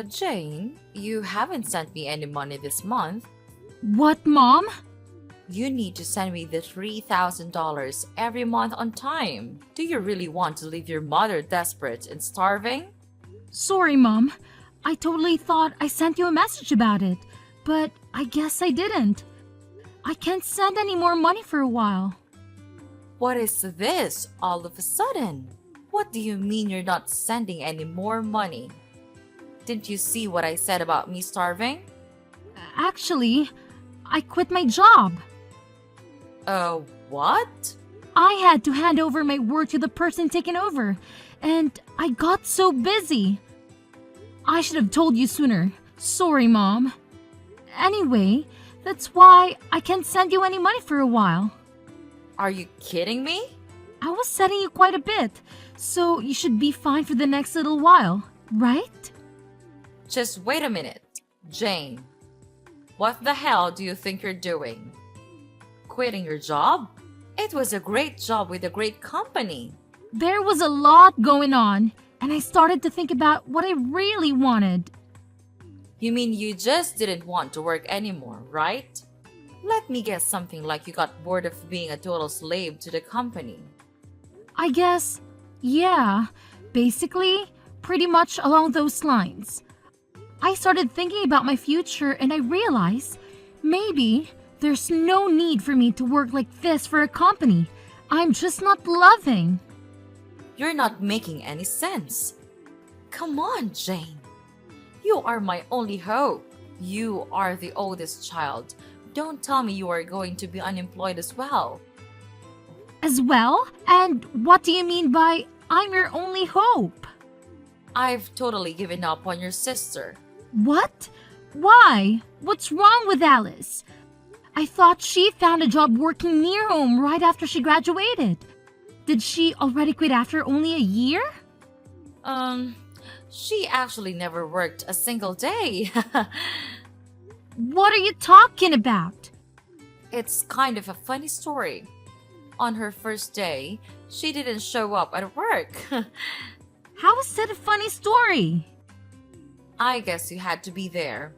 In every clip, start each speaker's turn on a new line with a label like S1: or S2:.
S1: Jane, you haven't sent me any money this month.
S2: What, Mom?
S1: You need to send me the $3,000 every month on time. Do you really want to leave your mother desperate and starving?
S2: Sorry, Mom. I totally thought I sent you a message about it, but I guess I didn't. I can't send any more money for a while.
S1: What is this all of a sudden? What do you mean you're not sending any more money? Didn't you see what I said about me starving?
S2: Actually, I quit my job.
S1: What?
S2: I had to hand over my work to the person taking over, and I got so busy. I should have told you sooner. Sorry, Mom. Anyway, that's why I can't send you any money for a while.
S1: Are you kidding me?
S2: I was sending you quite a bit, so you should be fine for the next little while, right?
S1: Just wait a minute, Jane. What the hell do you think you're doing? Quitting your job? It was a great job with a great company.
S2: There was a lot going on, and I started to think about what I really wanted.
S1: You mean you just didn't want to work anymore, right? Let me guess, something like you got bored of being a total slave to the company.
S2: I guess, yeah, basically, pretty much along those lines. I started thinking about my future and I realized maybe there's no need for me to work like this for a company I'm just not loving.
S1: You're not making any sense. Come on, Jane. You are my only hope. You are the oldest child. Don't tell me you are going to be unemployed as well.
S2: As well? And what do you mean by I'm your only hope?
S1: I've totally given up on your sister.
S2: What? Why? What's wrong with Alice? I thought she found a job working near home right after she graduated. Did she already quit after only a year?
S1: She actually never worked a single day.
S2: What are you talking about?
S1: It's kind of a funny story. On her first day, she didn't show up at work.
S2: How is that a funny story?
S1: I guess you had to be there.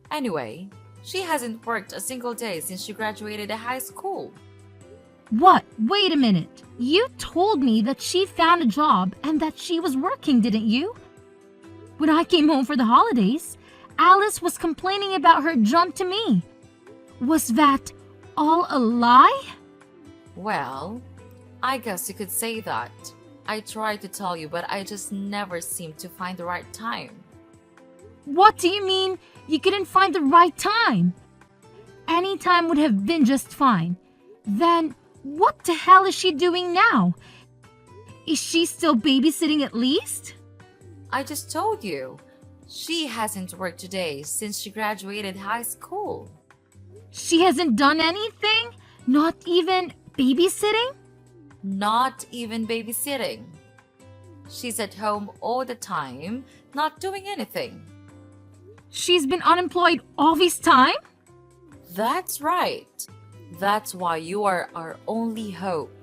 S1: Anyway, she hasn't worked a single day since she graduated high school.
S2: What? Wait a minute. You told me that she found a job and that she was working, didn't you? When I came home for the holidays, Alice was complaining about her jump to me. Was that all a lie?
S1: Well, I guess you could say that. I tried to tell you, but I just never seemed to find the right time.
S2: What do you mean you couldn't find the right time? Any time would have been just fine. Then what the hell is she doing now? Is she still babysitting at least?
S1: I just told you. She hasn't worked today since she graduated high school.
S2: She hasn't done anything? Not even babysitting?
S1: Not even babysitting. She's at home all the time, not doing anything.
S2: She's been unemployed all this time?
S1: That's right. That's why you are our only hope.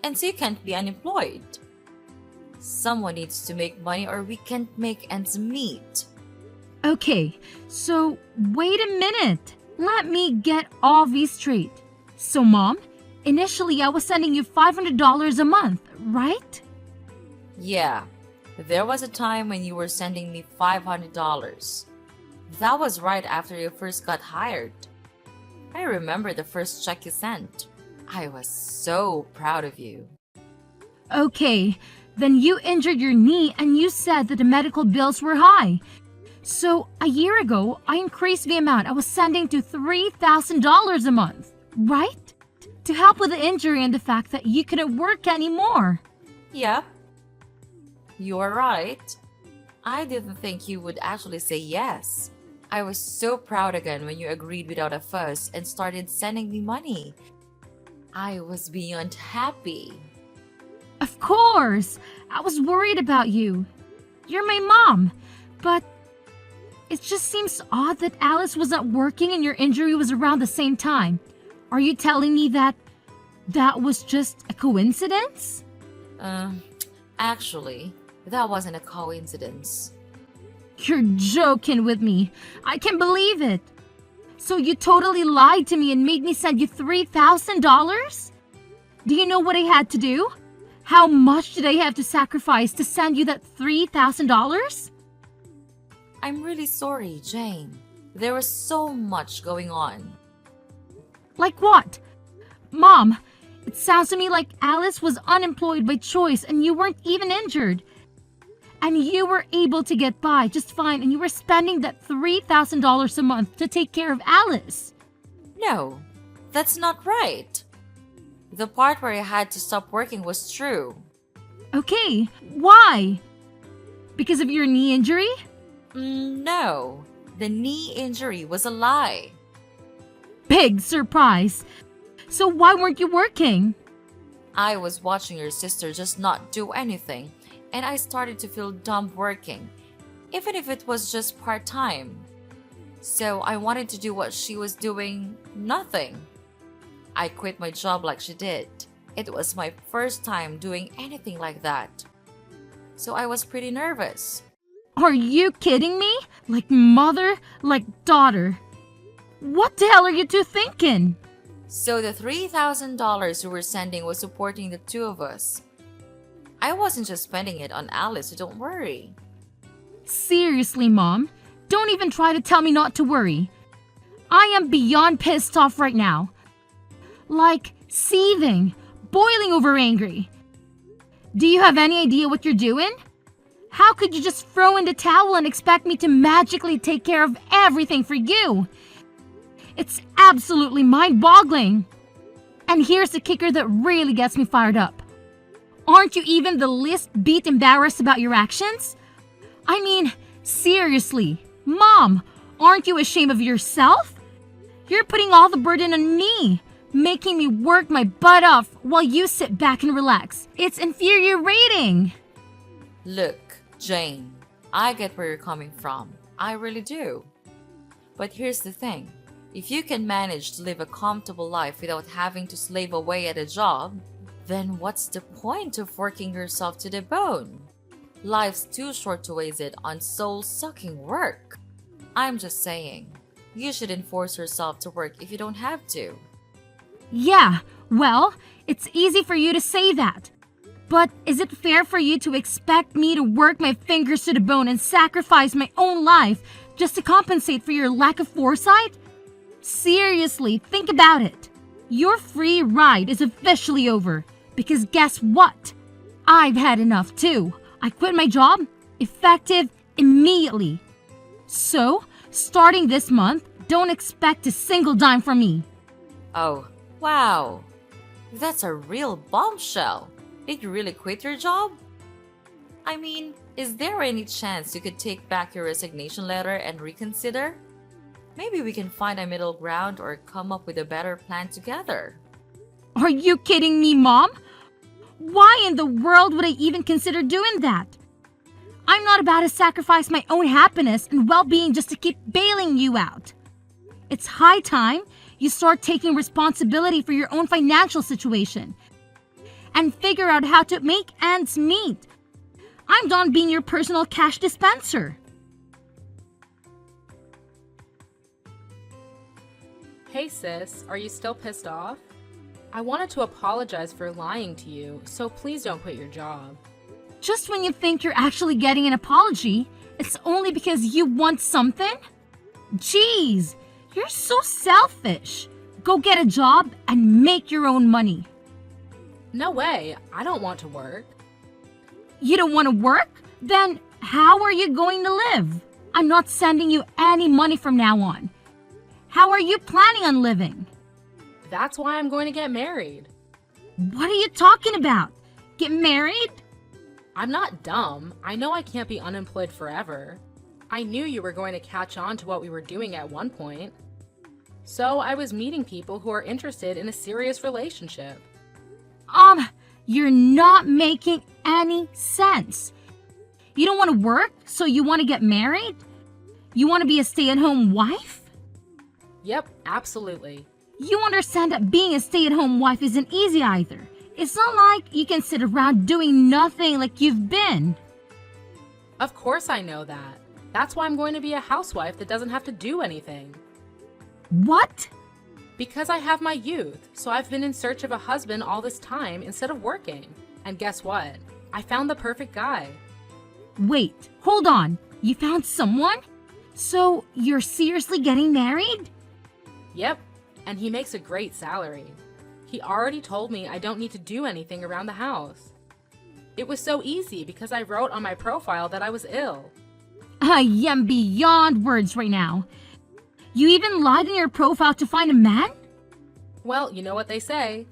S1: And so you can't be unemployed. Someone needs to make money or we can't make ends meet.
S2: Okay, so wait a minute. Let me get all these straight. So, Mom, initially I was sending you $500 a month, right?
S1: Yeah, there was a time when you were sending me $500. That was right after you first got hired. I remember the first check you sent. I was so proud of you.
S2: Okay, then you injured your knee and you said that the medical bills were high. So, a year ago, I increased the amount I was sending to $3,000 a month, right? To help with the injury and the fact that you couldn't work anymore.
S1: Yep, you are right. I didn't think you would actually say yes. I was so proud again when you agreed without a fuss and started sending me money. I was beyond happy.
S2: Of course! I was worried about you. You're my mom. But it just seems odd that Alice was not working and your injury was around the same time. Are you telling me that was just a coincidence?
S1: Actually, that wasn't a coincidence.
S2: You're joking with me. I can't believe it. So you totally lied to me and made me send you $3,000? Do you know what I had to do? How much did I have to sacrifice to send you that $3,000?
S1: I'm really sorry, Jane. There was so much going on.
S2: Like what? Mom, it sounds to me like Alice was unemployed by choice and you weren't even injured. And you were able to get by just fine and you were spending that $3,000 a month to take care of Alice.
S1: No, that's not right. The part where I had to stop working was true.
S2: Okay, why? Because of your knee injury?
S1: No, the knee injury was a lie.
S2: Big surprise. So why weren't you working?
S1: I was watching your sister just not do anything, and I started to feel dumb working, even if it was just part-time. So I wanted to do what she was doing, nothing. I quit my job like she did. It was my first time doing anything like that. So I was pretty nervous.
S2: Are you kidding me? Like mother, like daughter. What the hell are you two thinking?
S1: So the $3,000 you were sending was supporting the two of us. I wasn't just spending it on Alice, so don't worry.
S2: Seriously, Mom, don't even try to tell me not to worry. I am beyond pissed off right now. Like seething, boiling over angry. Do you have any idea what you're doing? How could you just throw in the towel and expect me to magically take care of everything for you? It's absolutely mind-boggling. And here's the kicker that really gets me fired up. Aren't you even the least bit embarrassed about your actions? I mean, seriously, Mom, aren't you ashamed of yourself? You're putting all the burden on me, making me work my butt off while you sit back and relax. It's infuriating.
S1: Look, Jane, I get where you're coming from. I really do. But here's the thing. If you can manage to live a comfortable life without having to slave away at a job, then what's the point of working yourself to the bone? Life's too short to waste it on soul-sucking work. I'm just saying, you shouldn't force yourself to work if you don't have to.
S2: Yeah, well, it's easy for you to say that. But is it fair for you to expect me to work my fingers to the bone and sacrifice my own life just to compensate for your lack of foresight? Seriously, think about it. Your free ride is officially over. Because guess what? I've had enough too. I quit my job, effective immediately. So, starting this month, don't expect a single dime from me.
S1: Oh, wow. That's a real bombshell. Did you really quit your job? I mean, is there any chance you could take back your resignation letter and reconsider? Maybe we can find a middle ground or come up with a better plan together.
S2: Are you kidding me, Mom? Why in the world would I even consider doing that? I'm not about to sacrifice my own happiness and well-being just to keep bailing you out. It's high time you start taking responsibility for your own financial situation and figure out how to make ends meet. I'm done being your personal cash dispenser.
S3: Hey sis, are you still pissed off? I wanted to apologize for lying to you, so please don't quit your job.
S2: Just when you think you're actually getting an apology, it's only because you want something? Jeez, you're so selfish. Go get a job and make your own money.
S3: No way, I don't want to work.
S2: You don't want to work? Then how are you going to live? I'm not sending you any money from now on. How are you planning on living?
S3: That's why I'm going to get married.
S2: What are you talking about? Get married?
S3: I'm not dumb. I know I can't be unemployed forever. I knew you were going to catch on to what we were doing at one point. So I was meeting people who are interested in a serious relationship.
S2: You're not making any sense. You don't want to work, so you want to get married? You want to be a stay-at-home wife?
S3: Yep, absolutely.
S2: You understand that being a stay-at-home wife isn't easy either. It's not like you can sit around doing nothing like you've been.
S3: Of course I know that. That's why I'm going to be a housewife that doesn't have to do anything.
S2: What?
S3: Because I have my youth, so I've been in search of a husband all this time instead of working. And guess what? I found the perfect guy.
S2: Wait, hold on. You found someone? So you're seriously getting married?
S3: Yep, and he makes a great salary. He already told me I don't need to do anything around the house. It was so easy because I wrote on my profile that I was ill.
S2: I am beyond words right now. You even lied in your profile to find a man?
S3: Well, you know what they say.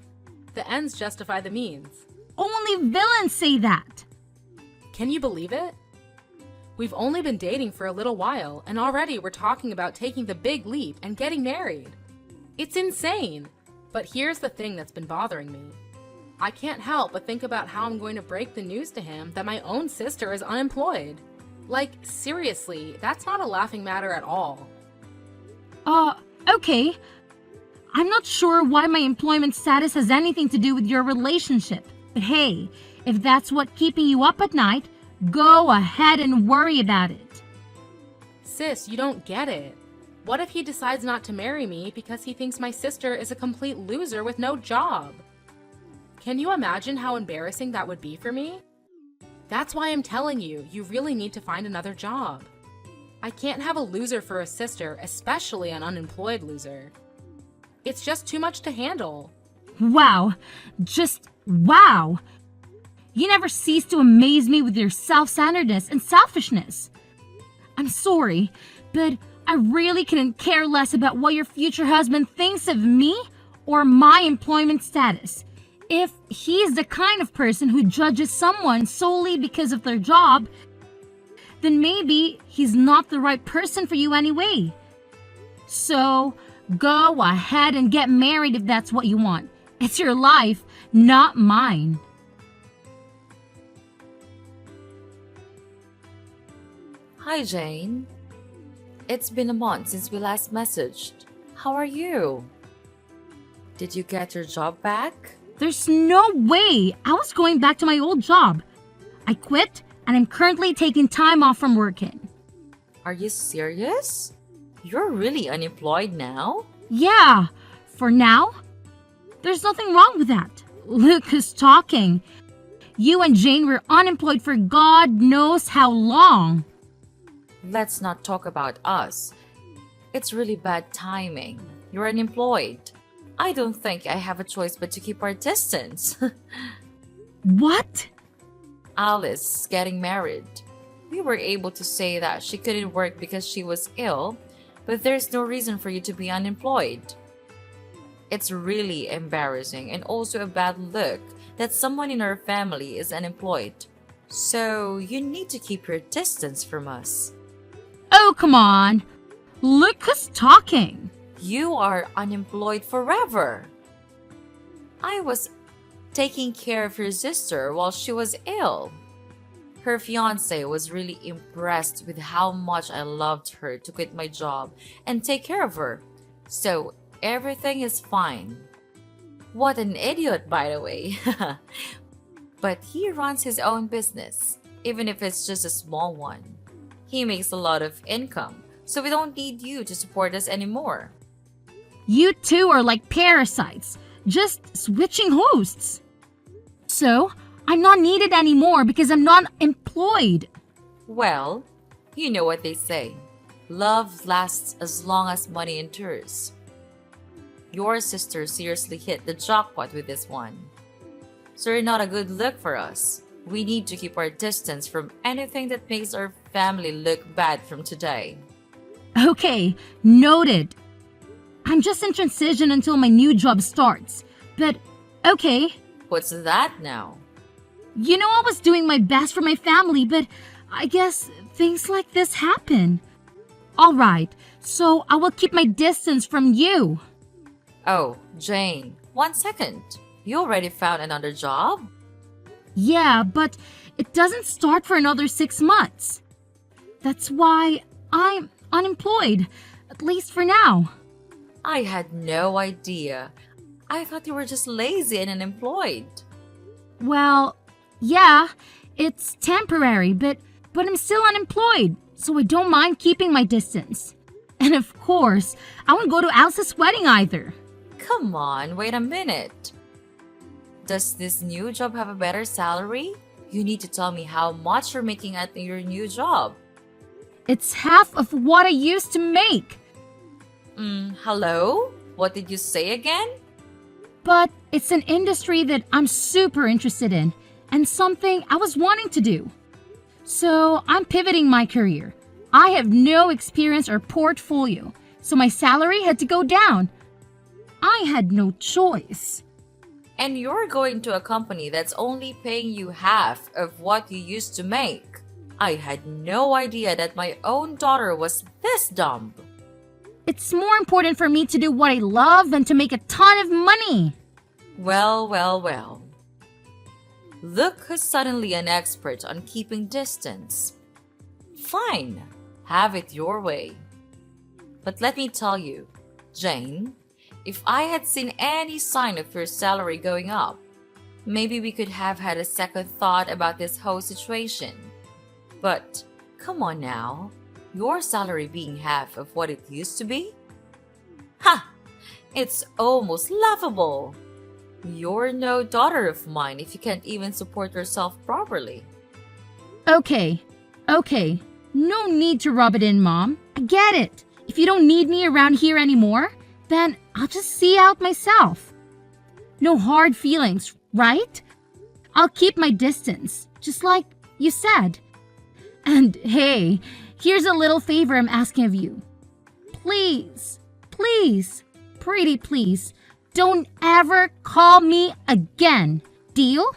S3: The ends justify the means.
S2: Only villains say that.
S3: Can you believe it? We've only been dating for a little while, and already we're talking about taking the big leap and getting married. It's insane. But here's the thing that's been bothering me. I can't help but think about how I'm going to break the news to him that my own sister is unemployed. Like, seriously, that's not a laughing matter at all.
S2: Okay. I'm not sure why my employment status has anything to do with your relationship. But hey, if that's what's keeping you up at night, go ahead and worry about it.
S3: Sis, you don't get it. What if he decides not to marry me because he thinks my sister is a complete loser with no job? Can you imagine how embarrassing that would be for me? That's why I'm telling you, you really need to find another job. I can't have a loser for a sister, especially an unemployed loser. It's just too much to handle.
S2: Wow. Just wow. You never cease to amaze me with your self-centeredness and selfishness. I'm sorry, but I really couldn't care less about what your future husband thinks of me or my employment status. If he's the kind of person who judges someone solely because of their job, then maybe he's not the right person for you anyway. So, go ahead and get married if that's what you want. It's your life, not mine.
S1: Hi, Jane. It's been a month since we last messaged. How are you? Did you get your job back?
S2: There's no way I was going back to my old job. I quit and I'm currently taking time off from working.
S1: Are you serious? You're really unemployed now?
S2: Yeah, for now. There's nothing wrong with that. Look who's talking. You and Jane were unemployed for God knows how long.
S1: Let's not talk about us. It's really bad timing. You're unemployed. I don't think I have a choice but to keep our distance.
S2: What?
S1: Alice is getting married. We were able to say that she couldn't work because she was ill, but there's no reason for you to be unemployed. It's really embarrassing and also a bad look that someone in our family is unemployed. So you need to keep your distance from us.
S2: Oh, come on. Look who's talking.
S1: You are unemployed forever. I was taking care of your sister while she was ill. Her fiance was really impressed with how much I loved her to quit my job and take care of her. So everything is fine. What an idiot, by the way. But he runs his own business, even if it's just a small one. He makes a lot of income, so we don't need you to support us anymore.
S2: You two are like parasites, just switching hosts. So, I'm not needed anymore because I'm not employed.
S1: Well, you know what they say. Love lasts as long as money endures. Your sister seriously hit the jackpot with this one. So you're not a good look for us. We need to keep our distance from anything that makes our family look bad from today.
S2: Okay, noted. I'm just in transition until my new job starts. But, okay.
S1: What's that now?
S2: You know I was doing my best for my family, but I guess things like this happen. Alright, so I will keep my distance from you.
S1: Oh, Jane, 1 second. You already found another job?
S2: Yeah, but it doesn't start for another 6 months. That's why I'm unemployed, at least for now.
S1: I had no idea. I thought you were just lazy and unemployed.
S2: Well, yeah, it's temporary, but I'm still unemployed. so I don't mind keeping my distance. And of course, I won't go to Alice's wedding either.
S1: Come on, wait a minute. Does this new job have a better salary? You need to tell me how much you're making at your new job.
S2: It's half of what I used to make.
S1: Hello? What did you say again?
S2: But it's an industry that I'm super interested in and something I was wanting to do. So I'm pivoting my career. I have no experience or portfolio, so my salary had to go down. I had no choice.
S1: And you're going to a company that's only paying you half of what you used to make. I had no idea that my own daughter was this dumb.
S2: It's more important for me to do what I love than to make a ton of money.
S1: Well, well, well. Look who's suddenly an expert on keeping distance. Fine, have it your way. But let me tell you, Jane, if I had seen any sign of your salary going up, maybe we could have had a second thought about this whole situation. But come on now, your salary being half of what it used to be? Ha! It's almost laughable. You're no daughter of mine if you can't even support yourself properly.
S2: Okay. No need to rub it in, Mom. I get it. If you don't need me around here anymore, then I'll just see out myself. No hard feelings, right? I'll keep my distance, just like you said. And hey, here's a little favor I'm asking of you. Please, pretty please, don't ever call me again. Deal?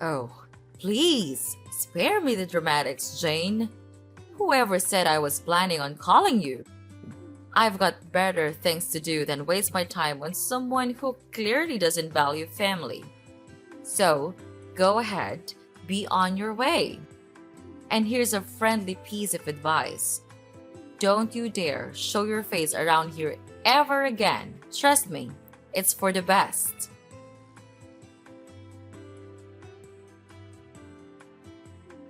S1: Oh, please, spare me the dramatics, Jane. Whoever said I was planning on calling you? I've got better things to do than waste my time on someone who clearly doesn't value family. So, go ahead, be on your way. And here's a friendly piece of advice. Don't you dare show your face around here ever again. Trust me, it's for the best.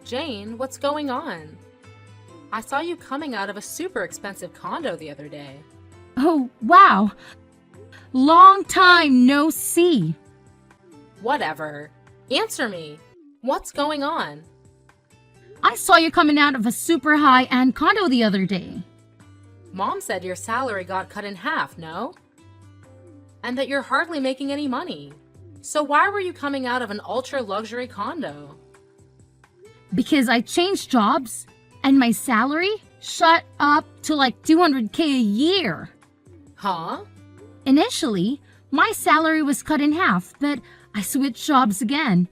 S3: Jane, what's going on? I saw you coming out of a super expensive condo the other day.
S2: Oh, wow. Long time no see.
S3: Whatever. Answer me. What's going on?
S2: I saw you coming out of a super high-end condo the other day.
S3: Mom said your salary got cut in half, no? And that you're hardly making any money. So why were you coming out of an ultra-luxury condo?
S2: Because I changed jobs and my salary shot up to like $200K a year.
S3: Huh?
S2: Initially, my salary was cut in half, but I switched jobs again.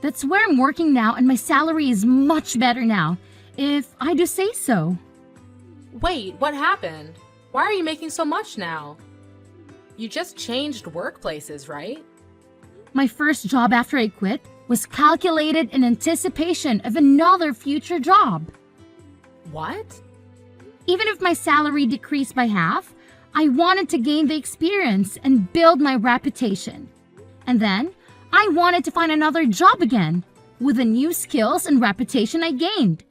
S2: That's where I'm working now, and my salary is much better now, if I do say so.
S3: Wait, what happened? Why are you making so much now? You just changed workplaces, right?
S2: My first job after I quit was calculated in anticipation of another future job.
S3: What?
S2: Even if my salary decreased by half, I wanted to gain the experience and build my reputation. And then, I wanted to find another job again, with the new skills and reputation I gained.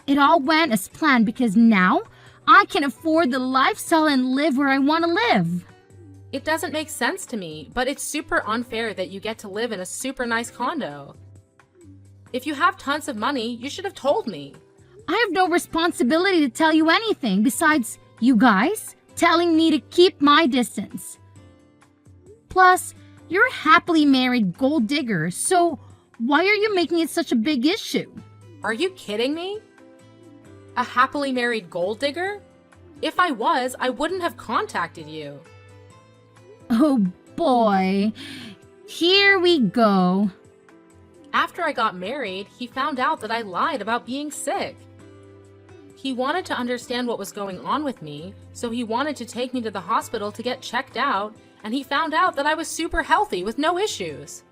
S2: It all went as planned because now, I can afford the lifestyle and live where I want to live.
S3: It doesn't make sense to me, but it's super unfair that you get to live in a super nice condo. If you have tons of money, you should have told me.
S2: I have no responsibility to tell you anything besides you guys telling me to keep my distance. Plus, you're a happily married gold digger, so why are you making it such a big issue?
S3: Are you kidding me? A happily married gold digger? If I was, I wouldn't have contacted you.
S2: Oh boy, here we go.
S3: After I got married, he found out that I lied about being sick. He wanted to understand what was going on with me, so he wanted to take me to the hospital to get checked out, and he found out that I was super healthy with no issues.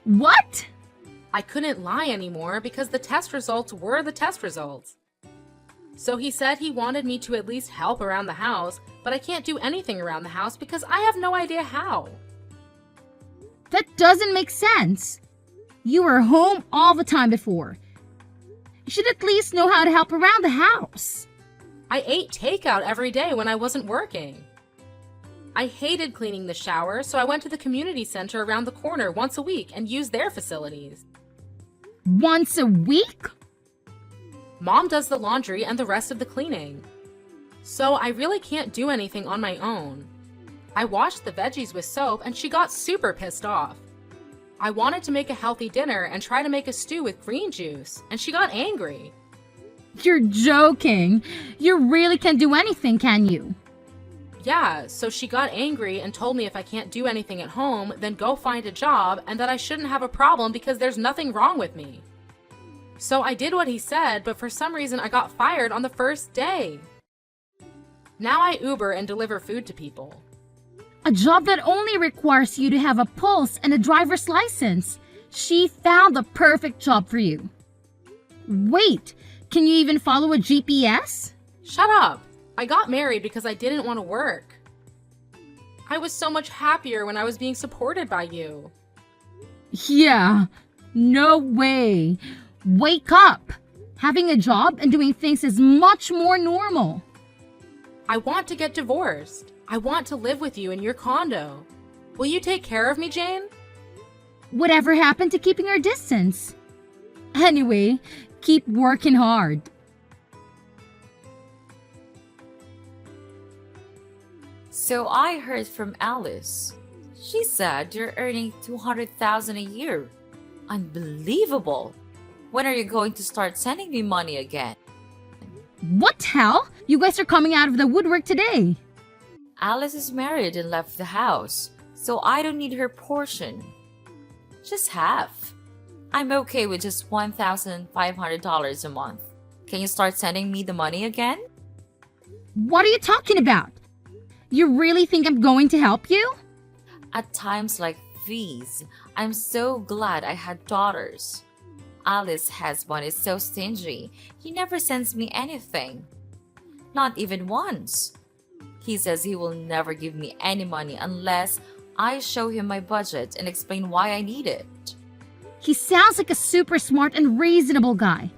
S2: What?
S3: I couldn't lie anymore because the test results were the test results. So he said he wanted me to at least help around the house, but I can't do anything around the house because I have no idea how.
S2: That doesn't make sense. You were home all the time before. You should at least know how to help around the house.
S3: I ate takeout every day when I wasn't working. I hated cleaning the shower, so I went to the community center around the corner once a week and used their facilities.
S2: Once a week?
S3: Mom does the laundry and the rest of the cleaning. So I really can't do anything on my own. I washed the veggies with soap and she got super pissed off. I wanted to make a healthy dinner and try to make a stew with green juice, and she got angry.
S2: You're joking. You really can't do anything, can you?
S3: Yeah, so she got angry and told me if I can't do anything at home, then go find a job and that I shouldn't have a problem because there's nothing wrong with me. So I did what he said, but for some reason I got fired on the first day. Now I Uber and deliver food to people.
S2: A job that only requires you to have a pulse and a driver's license. She found the perfect job for you. Wait, can you even follow a GPS?
S3: Shut up! I got married because I didn't want to work. I was so much happier when I was being supported by you.
S2: Yeah, no way. Wake up! Having a job and doing things is much more normal.
S3: I want to get divorced. I want to live with you in your condo. Will you take care of me, Jane?
S2: Whatever happened to keeping our distance? Anyway, keep working hard.
S1: So I heard from Alice. She said you're earning $200,000 a year. Unbelievable. When are you going to start sending me money again?
S2: What the hell? You guys are coming out of the woodwork today.
S1: Alice is married and left the house, so I don't need her portion. Just half. I'm okay with just $1,500 a month. Can you start sending me the money again?
S2: What are you talking about? You really think I'm going to help you?
S1: At times like these, I'm so glad I had daughters. Alice's husband is so stingy. He never sends me anything. Not even once. He says he will never give me any money unless I show him my budget and explain why I need it.
S2: He sounds like a super smart and reasonable guy.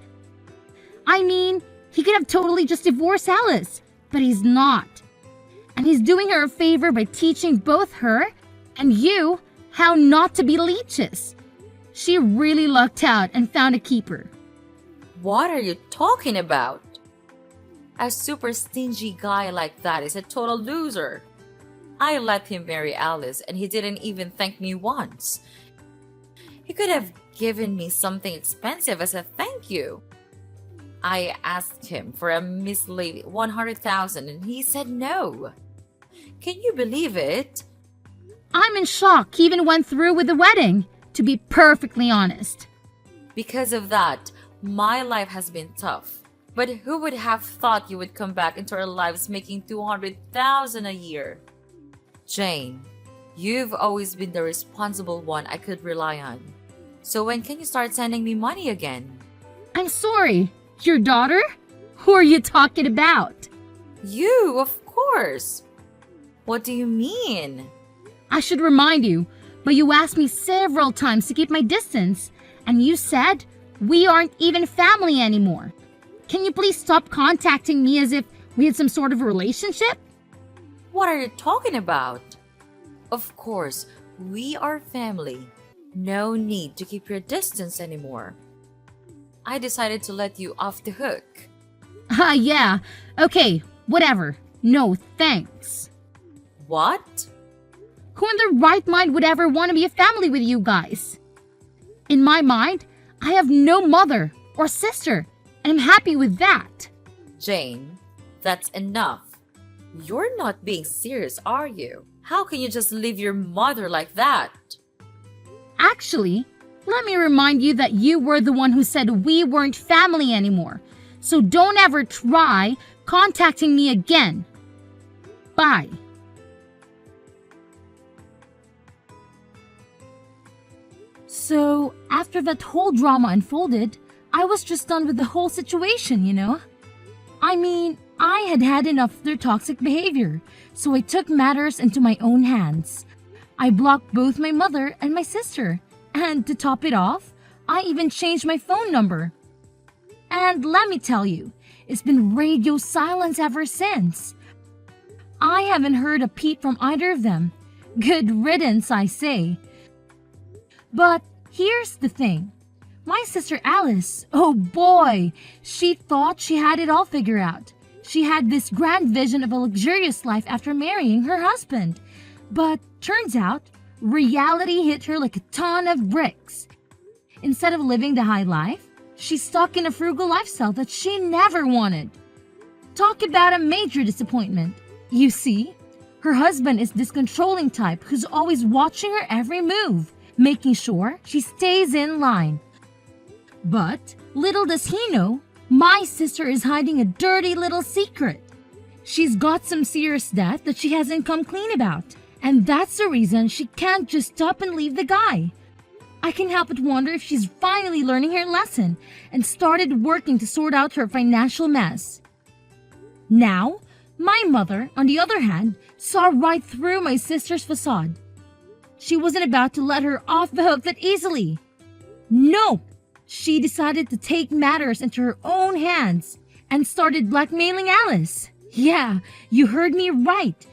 S2: I mean, he could have totally just divorced Alice, but he's not. And he's doing her a favor by teaching both her and you how not to be leeches. She really lucked out and found a keeper.
S1: What are you talking about? A super stingy guy like that is a total loser. I let him marry Alice and he didn't even thank me once. He could have given me something expensive as a thank you. I asked him for a measly $100,000 and he said no. Can you believe it?
S2: I'm in shock he even went through with the wedding, to be perfectly honest.
S1: Because of that, my life has been tough. But who would have thought you would come back into our lives making $200,000 a year? Jane, you've always been the responsible one I could rely on. So when can you start sending me money again?
S2: I'm sorry, your daughter? Who are you talking about?
S1: You, of course. What do you mean?
S2: I should remind you, but you asked me several times to keep my distance, and you said we aren't even family anymore. Can you please stop contacting me as if we had some sort of relationship?
S1: What are you talking about? Of course, we are family. No need to keep your distance anymore. I decided to let you off the hook.
S2: Yeah. Okay, whatever. No, thanks.
S1: What?
S2: Who in their right mind would ever want to be a family with you guys? In my mind, I have no mother or sister, and I'm happy with that.
S1: Jane, that's enough. You're not being serious, are you? How can you just leave your mother like that?
S2: Actually, let me remind you that you were the one who said we weren't family anymore. So don't ever try contacting me again. Bye. So, after that whole drama unfolded, I was just done with the whole situation, you know? I mean, I had had enough of their toxic behavior, so I took matters into my own hands. I blocked both my mother and my sister, and to top it off, I even changed my phone number. And let me tell you, it's been radio silence ever since. I haven't heard a peep from either of them. Good riddance, I say. But here's the thing. My sister Alice, oh boy, she thought she had it all figured out. She had this grand vision of a luxurious life after marrying her husband. But turns out, reality hit her like a ton of bricks. Instead of living the high life, she's stuck in a frugal lifestyle that she never wanted. Talk about a major disappointment. You see, her husband is this controlling type who's always watching her every move, making sure she stays in line. But little does he know, my sister is hiding a dirty little secret. She's got some serious debt that she hasn't come clean about, and that's the reason she can't just up and leave the guy. I can't help but wonder if she's finally learning her lesson and started working to sort out her financial mess. Now, my mother, on the other hand, saw right through my sister's facade. She wasn't about to let her off the hook that easily. No! She decided to take matters into her own hands and started blackmailing Alice. Yeah, you heard me right.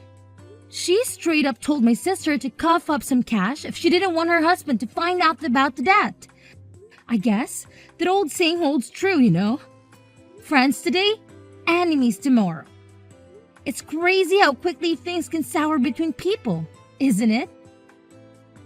S2: She straight up told my sister to cough up some cash if she didn't want her husband to find out about the debt. I guess that old saying holds true, you know. Friends today, enemies tomorrow. It's crazy how quickly things can sour between people, isn't it?